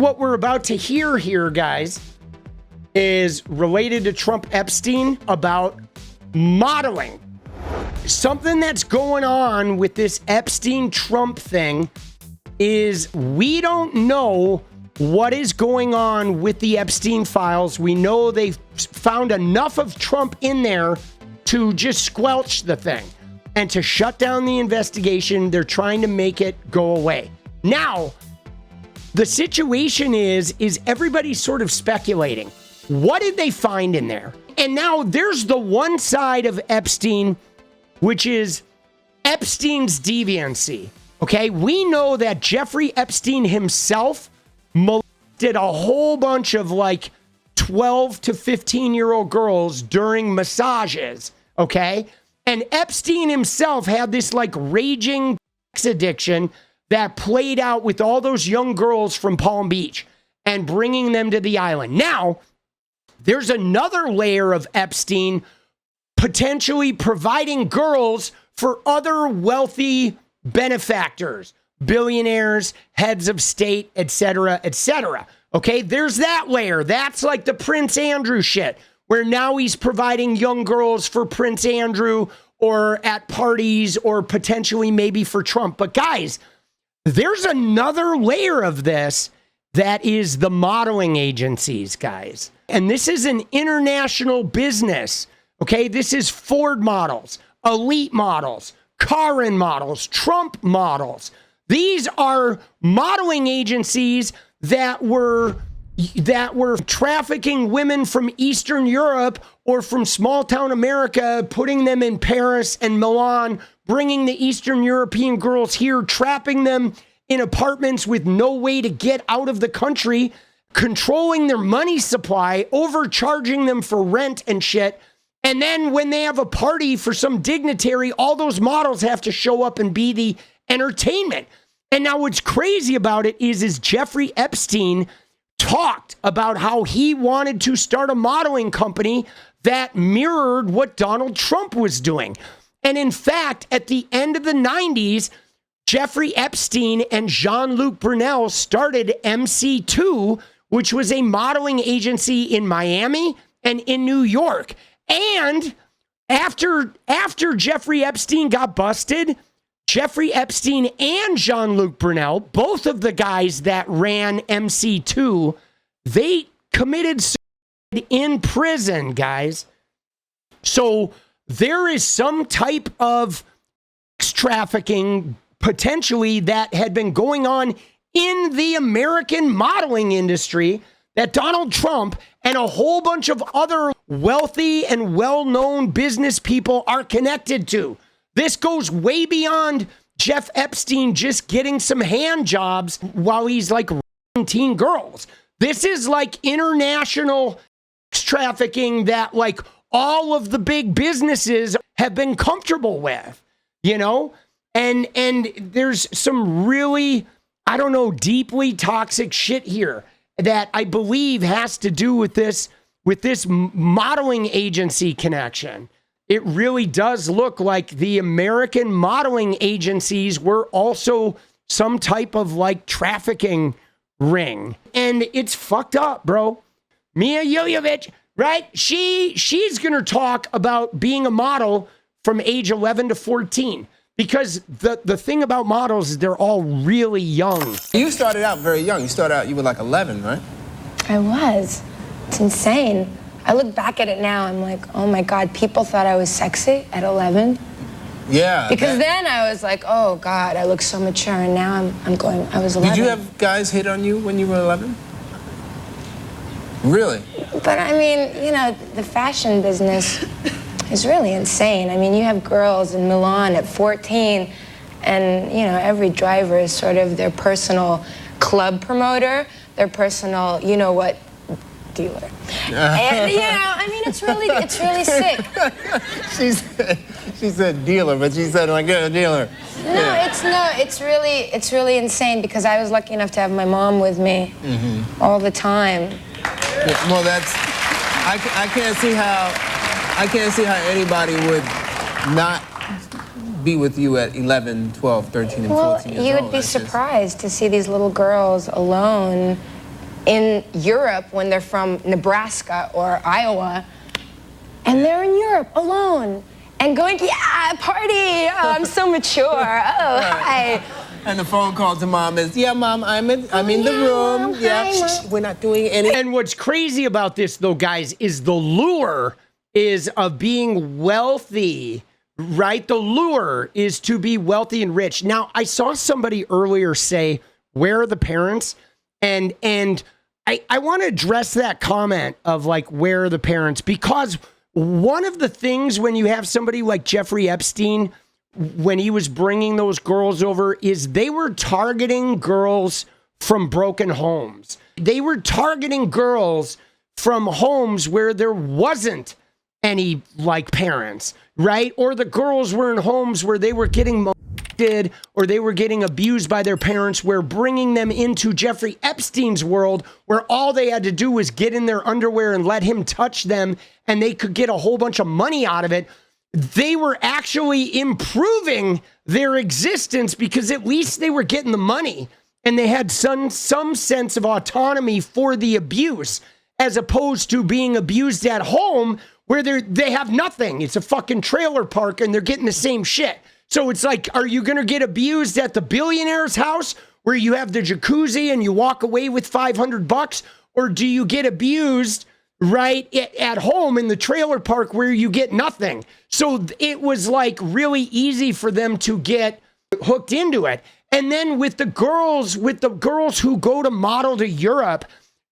What we're about to hear here, guys, is related to Trump Epstein about modeling. Something that's going on with this Epstein-Trump thing is we don't know what is going on with the Epstein files. We know they've found enough of Trump in there to just squelch the thing and to shut down the investigation. They're trying to make it go away. Now, the situation is everybody's sort of speculating. What did they find in there? And now there's the one side of Epstein, which is Epstein's deviancy. Okay, we know that Jeffrey Epstein himself molested a whole bunch of like 12 to 15-year-old girls during massages. Okay, and Epstein himself had this like raging sex addiction that played out with all those young girls from Palm Beach and bringing them to the island. Now, there's another layer of Epstein potentially providing girls for other wealthy benefactors, billionaires, heads of state, etc., etc. Okay, there's that layer. That's like the Prince Andrew shit, where now he's providing young girls for Prince Andrew or at parties or potentially maybe for Trump. But guys, there's another layer of this that is the modeling agencies, guys. And this is an international business, okay? This is Ford models, Elite models, Karin models, Trump models. These are modeling agencies that were trafficking women from Eastern Europe or from small town America, putting them in Paris and Milan, bringing the Eastern European girls here, trapping them in apartments with no way to get out of the country, controlling their money supply, overcharging them for rent and shit. And then when they have a party for some dignitary, all those models have to show up and be the entertainment. And now what's crazy about it is Jeffrey Epstein talked about how he wanted to start a modeling company that mirrored what Donald Trump was doing. And in fact, at the end of the 90s, Jeffrey Epstein and Jean-Luc Brunel started 𝗙ecie𝗶𝗃, which was a modeling agency in Miami and in New York. And after Jeffrey Epstein got busted, Jeffrey Epstein and Jean-Luc Brunel, both of the guys that ran 𝗙ecie𝗶𝗃, they committed suicide in prison, guys. So there is some type of sex trafficking potentially that had been going on in the American modeling industry that Donald Trump and a whole bunch of other wealthy and well-known business people are connected to. This goes way beyond Jeff Epstein just getting some hand jobs while he's like raping teen girls. This is like international sex trafficking that like all of the big businesses have been comfortable with, you know? And there's some really, I don't know, deeply toxic shit here that I believe has to do with this modeling agency connection. It really does look like the American modeling agencies were also some type of like trafficking ring. And it's fucked up, bro. Mia Jovovich, right? She's going to talk about being a model from age 11 to 14. Because the thing about models is they're all really young. You started out very young. You were like 11, right? I was. It's insane. I look back at it now, I'm like, oh my God, people thought I was sexy at 11. Yeah. Because then I was like, oh God, I look so mature, and now I'm going, I was 11. Did you have guys hit on you when you were 11? Really? But I mean, you know, the fashion business is really insane. I mean, you have girls in Milan at 14, and you know, every driver is sort of their personal club promoter, their personal, you know what, dealer. And you know, I mean, it's really sick. She said dealer, but she said like a dealer. It's really insane because I was lucky enough to have my mom with me all the time. Well, I can't see how anybody would not be with you at 11, 12, 13, and 14 years old. Well, you would be surprised to see these little girls alone in Europe when they're from Nebraska or Iowa, and they're in Europe alone and going, yeah, party, oh, I'm so mature, oh, hi. And the phone call to mom is, yeah, mom, I'm in the room. Mom, yeah, hi, Mom. we're not doing anything. And what's crazy about this, though, guys, is the lure is of being wealthy, right? The lure is to be wealthy and rich. Now, I saw somebody earlier say, where are the parents? And I want to address that comment of like, where are the parents? Because one of the things when you have somebody like Jeffrey Epstein, when he was bringing those girls over, is they were targeting girls from broken homes. They were targeting girls from homes where there wasn't any like parents, right? Or the girls were in homes where they were getting molested or they were getting abused by their parents, where bringing them into Jeffrey Epstein's world, where all they had to do was get in their underwear and let him touch them and they could get a whole bunch of money out of it. They were actually improving their existence because at least they were getting the money and they had some sense of autonomy for the abuse, as opposed to being abused at home where they have nothing. It's a fucking trailer park and they're getting the same shit. So it's like, are you going to get abused at the billionaire's house where you have the jacuzzi and you walk away with $500? Or do you get abused right at home in the trailer park where you get nothing? So it was like really easy for them to get hooked into it. And then with the girls who go to model to Europe,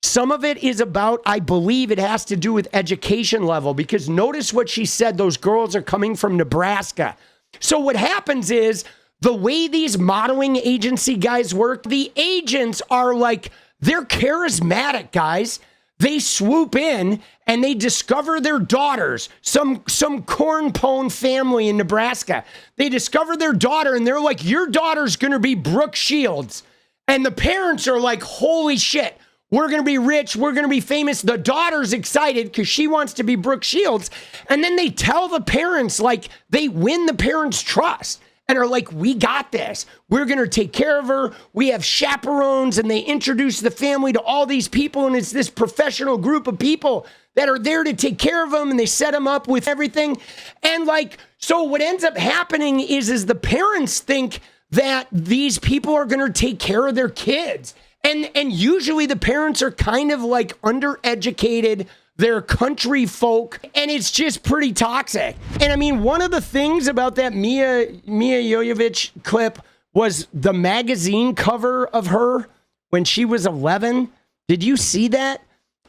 some of it is about, I believe it has to do with education level, because notice what she said, those girls are coming from Nebraska. So what happens is, the way these modeling agency guys work, the agents are like, they're charismatic guys. They swoop in and they discover their daughters, some corn pone family in Nebraska. They discover their daughter and they're like, your daughter's going to be Brooke Shields. And the parents are like, holy shit, we're going to be rich. We're going to be famous. The daughter's excited because she wants to be Brooke Shields. And then they tell the parents, like, they win the parents' trust and are like, we got this. We're going to take care of her. We have chaperones. And they introduce the family to all these people. And it's this professional group of people that are there to take care of them. And they set them up with everything. And like, so what ends up happening is the parents think that these people are going to take care of their kids. And usually the parents are kind of like undereducated. They're country folk, and it's just pretty toxic. And I mean, one of the things about that 𝗙cie𝗶𝗹𝗪 clip was the magazine cover of her when she was 11. Did you see that?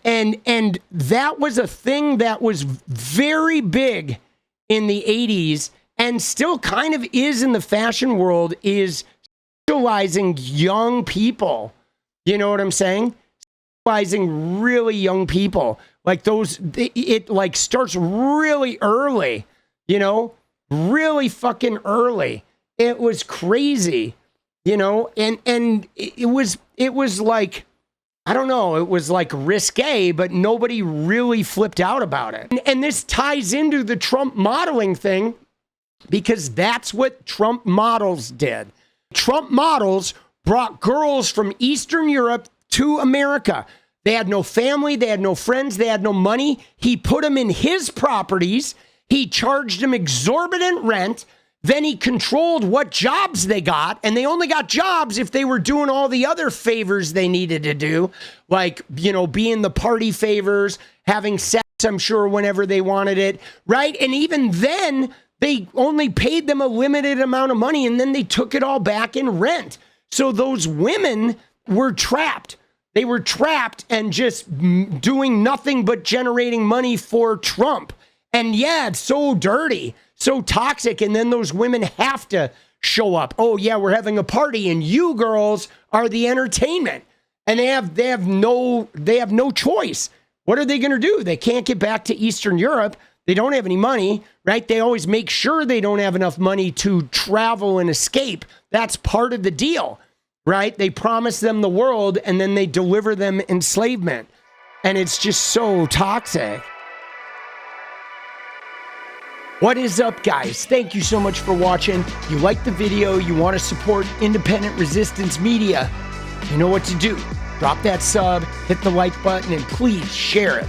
And that was a thing that was very big in the 80s and still kind of is in the fashion world, is sexualizing young people. You know what I'm saying? Sexualizing really young people. Like those, it like starts really early, you know, really fucking early. It was crazy, you know, and it was like, I don't know, it was like risque, but nobody really flipped out about it. And this ties into the Trump modeling thing, because that's what Trump models did. Trump models brought girls from Eastern Europe to America. They had no family, they had no friends, they had no money. He put them in his properties. He charged them exorbitant rent. Then he controlled what jobs they got, and they only got jobs if they were doing all the other favors they needed to do, like, you know, being the party favors, having sex, I'm sure, whenever they wanted it, right? And even then, they only paid them a limited amount of money, and then they took it all back in rent. So those women were trapped. They were trapped and just doing nothing but generating money for Trump. And yeah, it's so dirty, so toxic. And then those women have to show up. Oh yeah, we're having a party and you girls are the entertainment. And they have no choice. What are they going to do? They can't get back to Eastern Europe. They don't have any money, right? They always make sure they don't have enough money to travel and escape. That's part of the deal, right? They promise them the world and then they deliver them enslavement. And it's just so toxic. What is up, guys? Thank you so much for watching. If you like the video, you want to support independent resistance media, you know what to do. drop that sub, hit the like button, and please share it.